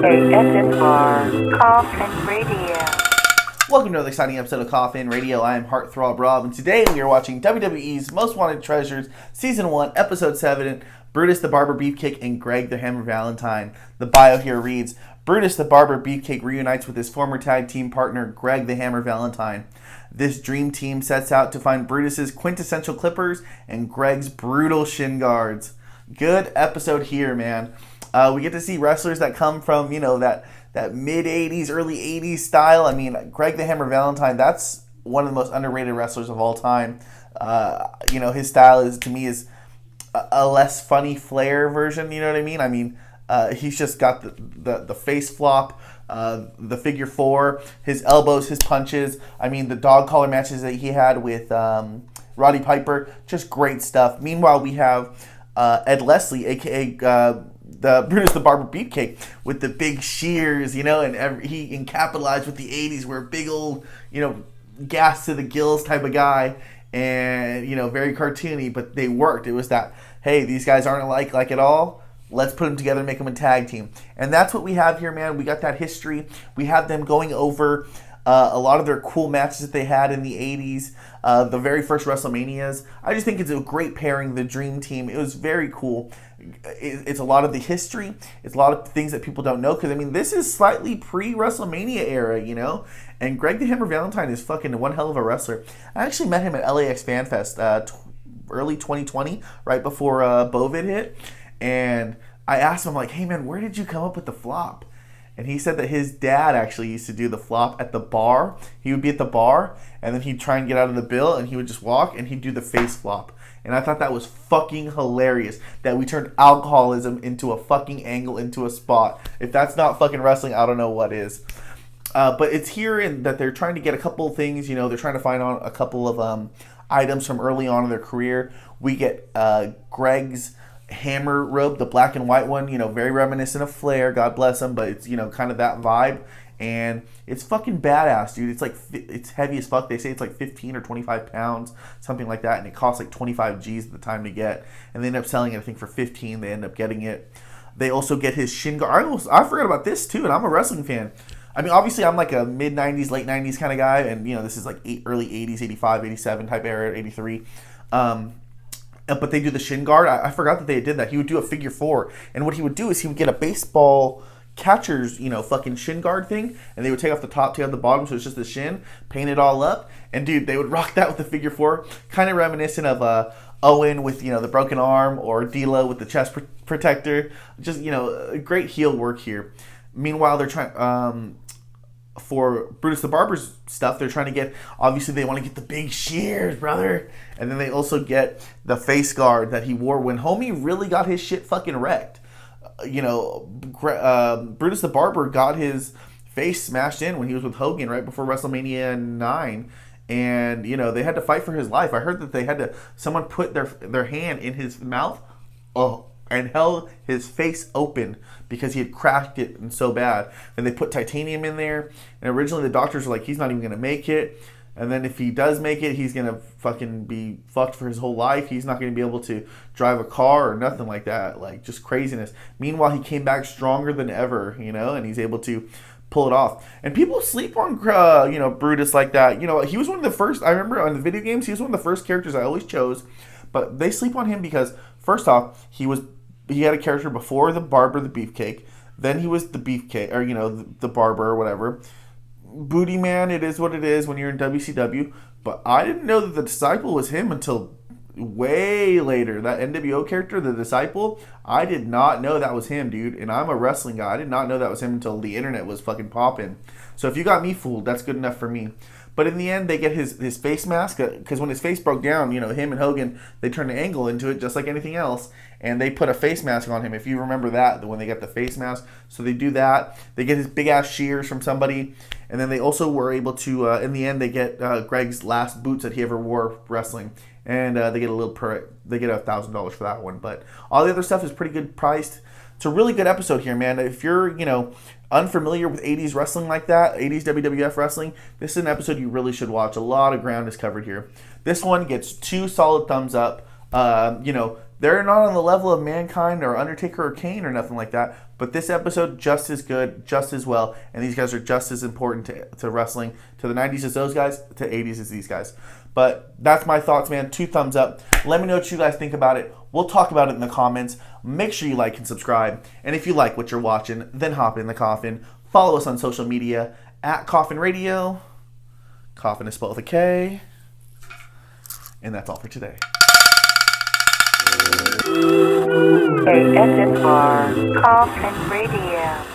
ASMR Coffin Radio. Welcome to another exciting episode of Coffin Radio. I am Heartthrob Rob, and today we are watching WWE's Most Wanted Treasures, Season 1, Episode 7, Brutus The Barber Beefcake and Greg the Hammer Valentine. The bio here reads, Brutus The Barber Beefcake reunites with his former tag team partner, Greg the Hammer Valentine. This dream team sets out to find Brutus's quintessential clippers and Greg's brutal shin guards. Good episode here, man. We get to see wrestlers that come from, that mid-'80s, early 80s style. I mean, Greg the Hammer Valentine, that's one of the most underrated wrestlers of all time. His style is, to me, is a less funny flair version, you know what I mean? I mean, he's just got the face flop, the figure four, his elbows, his punches. I mean, the dog collar matches that he had with Roddy Piper, just great stuff. Meanwhile, we have Ed Leslie, a.k.a. The Brutus the Barber Beefcake, with the big shears, and he capitalized with the 80s, where big old, gas to the gills type of guy, and, very cartoony, but they worked. It was that, hey, these guys aren't like at all. Let's put them together and make them a tag team. And that's what we have here, man. We got that history. We have them going over a lot of their cool matches that they had in the 80s, the very first WrestleManias. I just think it's a great pairing, the Dream Team. It was very cool. It's a lot of the history. It's a lot of things that people don't know, because, I mean, this is slightly pre-WrestleMania era, And Greg the Hammer Valentine is fucking one hell of a wrestler. I actually met him at LAX Fan Fest early 2020, right before Bovid hit. And I asked him, like, hey, man, where did you come up with the flop? And he said that his dad actually used to do the flop at the bar. He would be at the bar, and then he'd try and get out of the bill, and he would just walk, and he'd do the face flop. And I thought that was fucking hilarious, that we turned alcoholism into a fucking angle, into a spot. If that's not fucking wrestling, I don't know what is. But it's here in that they're trying to get a couple of things, they're trying to find on a couple of items from early on in their career. We get Greg's hammer robe, the black and white one, very reminiscent of Flair, God bless him, but it's, kind of that vibe. And it's fucking badass, dude. It's heavy as fuck. They say it's like 15 or 25 pounds, something like that, and it costs like 25 G's at the time to get. And they end up selling it, I think, for 15. They end up getting it. They also get his shin guard. I forgot about this too, and I'm a wrestling fan. I mean, obviously, I'm like a mid-'90s, late 90s kind of guy, and, this is like early 80s, 85, 87 type era, 83. But they do the shin guard. I forgot that they did that. He would do a figure four, and what he would do is he would get a baseball catcher's, fucking shin guard thing, and they would take off the top, take off the bottom, so it's just the shin, paint it all up, and dude, they would rock that with the figure four, kind of reminiscent of Owen with, the broken arm, or D'Lo with the chest protector. Just, great heel work here. Meanwhile, they're trying, for Brutus the Barber's stuff, they're trying to get, obviously they want to get the big shears, brother, and then they also get the face guard that he wore when homie really got his shit fucking wrecked. Brutus the Barber got his face smashed in when he was with Hogan right before WrestleMania 9, and they had to fight for his life. I heard that someone put their hand in his mouth and held his face open because he had cracked it and so bad. And they put titanium in there, and originally the doctors were like, he's not even gonna make it. And then if he does make it, he's going to fucking be fucked for his whole life. He's not going to be able to drive a car or nothing like that. Like, just craziness. Meanwhile, he came back stronger than ever, and he's able to pull it off. And people sleep on, Brutus like that. He was one of the first, I remember on the video games, he was one of the first characters I always chose. But they sleep on him because, first off, he had a character before the Barber, the Beefcake. Then he was the Beefcake, or, the Barber or whatever. Booty man, it is what it is when you're in WCW, but I didn't know that the Disciple was him until way later. That NWO character, the Disciple, I did not know that was him, dude, and I'm a wrestling guy. I did not know that was him until the internet was fucking popping. So if you got me fooled, that's good enough for me. But in the end, they get his face mask, because when his face broke down, him and Hogan, they turned an angle into it just like anything else, and they put a face mask on him, if you remember that, when they got the face mask. So they do that. They get his big-ass shears from somebody, and then they also were able to, in the end, they get Greg's last boots that he ever wore wrestling, and they get $1,000 for that one. But all the other stuff is pretty good priced. It's a really good episode here, man. If you're, unfamiliar with 80s wrestling like that, 80s WWF wrestling, this is an episode you really should watch. A lot of ground is covered here. This one gets 2 solid thumbs up. they're not on the level of Mankind or Undertaker or Kane or nothing like that. But this episode, just as good, just as well. And these guys are just as important to wrestling, to the 90s as those guys, to 80s as these guys. But that's my thoughts, man. 2 thumbs up. Let me know what you guys think about it. We'll talk about it in the comments. Make sure you like and subscribe. And if you like what you're watching, then hop in the coffin. Follow us on social media at Coffin Radio. Coffin is spelled with a K. And that's all for today. ASMR Coffin Radio.